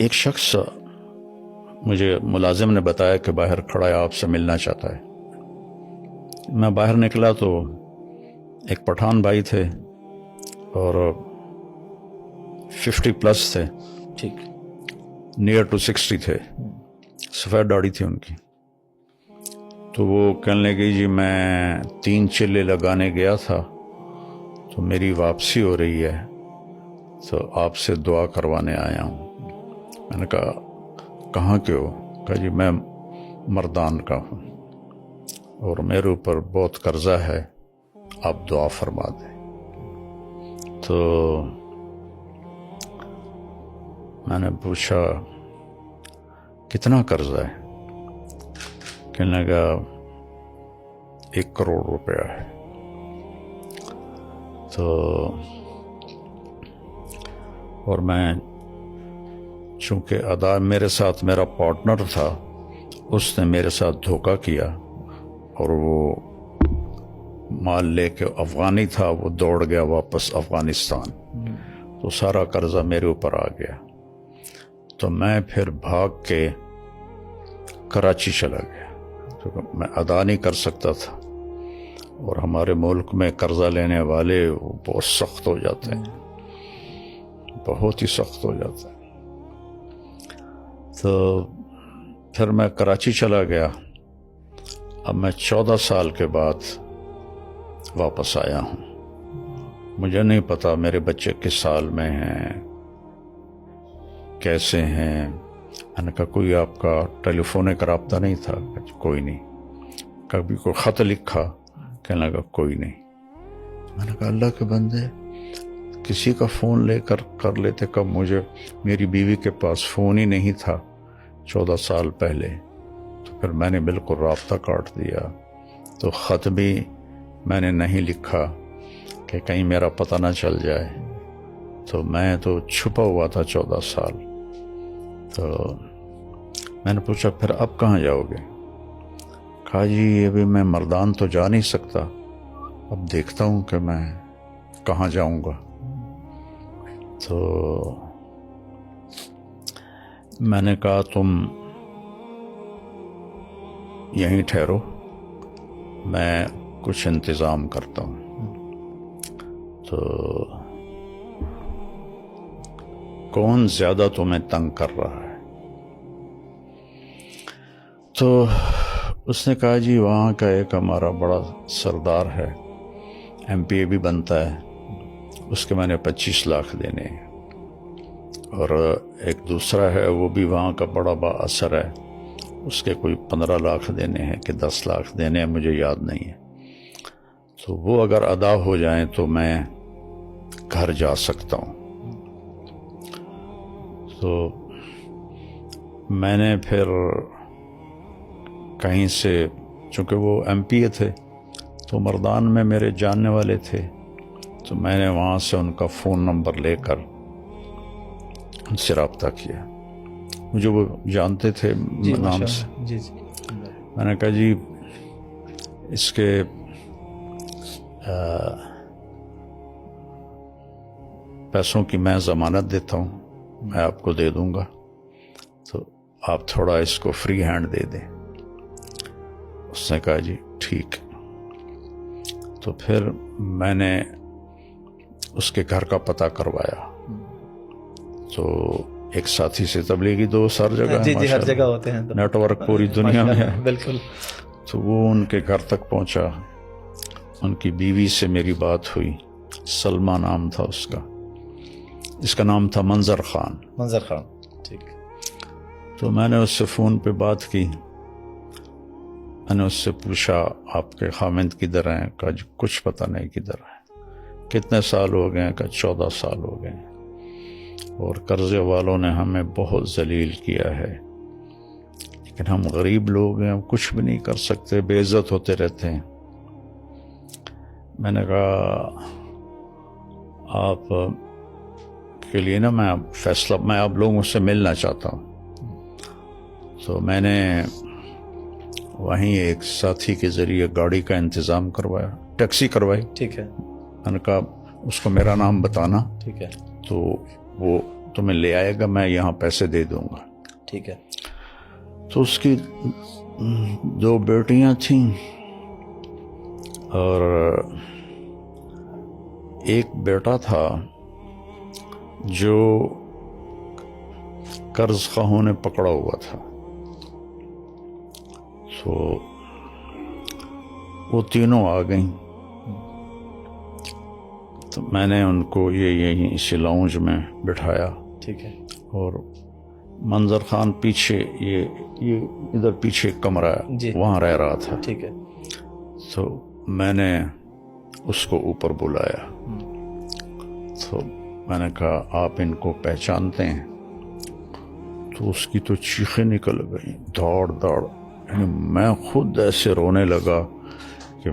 ایک شخص مجھے ملازم نے بتایا کہ باہر کھڑا ہے، آپ سے ملنا چاہتا ہے۔ میں باہر نکلا تو ایک پٹھان بھائی تھے اور 50+ تھے، ٹھیک، نیئر ٹو 60 تھے، سفید داڑھی تھی ان کی۔ تو وہ کہنے لگے جی میں 3 چلے لگانے گیا تھا تو میری واپسی ہو رہی ہے تو آپ سے دعا کروانے آیا ہوں۔ میں نے کہا کہاں کے ہو؟ کہا جی میں مردان کا ہوں اور میرے اوپر بہت قرضہ ہے، آپ دعا فرما دیں۔ تو میں نے پوچھا کتنا قرضہ ہے؟ کہنے لگا 1 کروڑ روپیہ ہے۔ تو اور میں چونکہ ادا میرے ساتھ میرا پارٹنر تھا، اس نے میرے ساتھ دھوکہ کیا اور وہ مال لے کے افغانی تھا، وہ دوڑ گیا واپس افغانستان، تو سارا قرضہ میرے اوپر آ گیا۔ تو میں پھر بھاگ کے کراچی چلا گیا کیونکہ میں ادا نہیں کر سکتا تھا، اور ہمارے ملک میں قرضہ لینے والے وہ بہت سخت ہو جاتے ہیں، بہت ہی سخت ہو جاتا ہے۔ تو پھر میں کراچی چلا گیا۔ اب میں 14 سال کے بعد واپس آیا ہوں۔ مجھے نہیں پتا میرے بچے کس سال میں ہیں، کیسے ہیں۔ میں نے کہا کوئی آپ کا ٹیلی فونک رابطہ نہیں تھا؟ کوئی نہیں۔ کبھی کوئی خط لکھا؟ کہنے لگا کوئی نہیں۔ میں نے کہا اللہ کے بندے، کسی کا فون لے کر لیتے۔ کب مجھے میری بیوی کے پاس فون ہی نہیں تھا 14 سال پہلے، تو پھر میں نے بالکل رابطہ کاٹ دیا۔ تو خط بھی میں نے نہیں لکھا کہ کہیں میرا پتہ نہ چل جائے۔ تو میں تو چھپا ہوا تھا 14 سال۔ تو میں نے پوچھا پھر اب کہاں جاؤ گے؟ کہا جی ابھی میں مردان تو جا نہیں سکتا، اب دیکھتا ہوں کہ میں کہاں جاؤں گا۔ تو میں نے کہا تم یہیں ٹھہرو، میں کچھ انتظام کرتا ہوں۔ تو کون زیادہ تمہیں تنگ کر رہا ہے؟ تو اس نے کہا جی وہاں کا ایک ہمارا بڑا سردار ہے، MP بھی بنتا ہے، اس کے میں نے 25 لاکھ دینے ہیں، اور ایک دوسرا ہے وہ بھی وہاں کا بڑا با اثر ہے، اس کے کوئی 15 لاکھ دینے ہیں کہ 10 لاکھ دینے ہیں، مجھے یاد نہیں ہے۔ تو وہ اگر ادا ہو جائیں تو میں گھر جا سکتا ہوں۔ تو میں نے پھر کہیں سے، چونکہ وہ MP تھے تو مردان میں میرے جاننے والے تھے، تو میں نے وہاں سے ان کا فون نمبر لے کر ان سے رابطہ کیا۔ مجھے وہ جانتے تھے نام سے۔ جی میں نے کہا جی اس کے پیسوں کی میں ضمانت دیتا ہوں، میں آپ کو دے دوں گا، تو آپ تھوڑا اس کو فری ہینڈ دے دیں۔ اس نے کہا جی ٹھیک۔ تو پھر میں نے اس کے گھر کا پتہ کروایا، تو ایک ساتھی سے تبلیغی دوست ہر جگہ جی ہر جگہ ہوتے ہیں، نیٹ ورک پوری دنیا میں ہے۔ بالکل۔ تو وہ ان کے گھر تک پہنچا، ان کی بیوی سے میری بات ہوئی، سلمہ نام تھا اس کا، اس کا نام تھا منظر خان۔ منظر خان، ٹھیک۔ تو میں نے اس سے فون پہ بات کی، میں نے اس سے پوچھا آپ کے خامند کدھر ہیں؟ کہا جی کچھ پتہ نہیں کدھر ہے۔ کتنے سال ہو گئے؟ کہا 14 سال ہو گئے، اور قرضے والوں نے ہمیں بہت ذلیل کیا ہے، لیکن ہم غریب لوگ ہیں، ہم کچھ بھی نہیں کر سکتے، بے عزت ہوتے رہتے ہیں۔ میں نے کہا آپ کے لیے نا میں فیصلہ، میں آپ لوگوں سے ملنا چاہتا ہوں۔ تو میں نے وہیں ایک ساتھی کے ذریعے گاڑی کا انتظام کروایا، ٹیکسی کروائی۔ ٹھیک ہے۔ میں نے کہا اس کو میرا نام بتانا، ٹھیک ہے۔ تو وہ تمہیں لے آئے گا, میں یہاں پیسے دے دوں گا. ٹھیک ہے. تو اس کی 2 بیٹیاں تھیں اور ایک بیٹا تھا جو قرض خواہوں نے پکڑا ہوا تھا. تو وہ تینوں آ گئیں. تو میں نے ان کو یہیں اسی لاؤنج میں بٹھایا, ٹھیک ہے. اور منظر خان پیچھے یہ ادھر پیچھے ایک کمرہ ہے, جی. وہاں رہ رہا تھا. ٹھیک ہے. تو میں نے اس کو اوپر بلایا. تو میں نے کہا آپ ان کو پہچانتے ہیں؟ تو اس کی تو چیخیں نکل گئیں, دوڑ دوڑ. یعنی میں خود ایسے رونے لگا کہ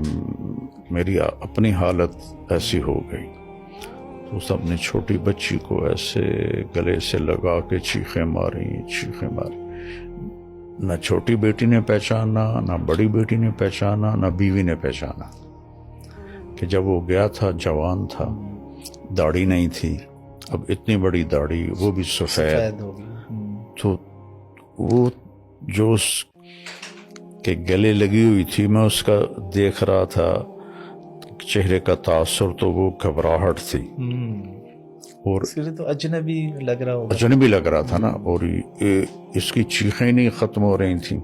میری اپنی حالت ایسی ہو گئی. تو اس اپنی چھوٹی بچی کو ایسے گلے سے لگا کے چیخیں ماری. نہ چھوٹی بیٹی نے پہچانا, نہ بڑی بیٹی نے پہچانا, نہ بیوی نے پہچانا کہ جب وہ گیا تھا جوان تھا, داڑھی نہیں تھی. اب اتنی بڑی داڑھی, وہ بھی سفید ہوگی. تو وہ جو اس کے گلے لگی ہوئی تھی, میں اس کا دیکھ رہا تھا چہرے کا تاثر, تو وہ گھبراہٹ تھی. اور اس کے لیے تو اجنبی لگ رہا ہوگا. اجنبی لگ رہا تھا نا. اور اس کی چیخیں نہیں ختم ہو رہی تھیں.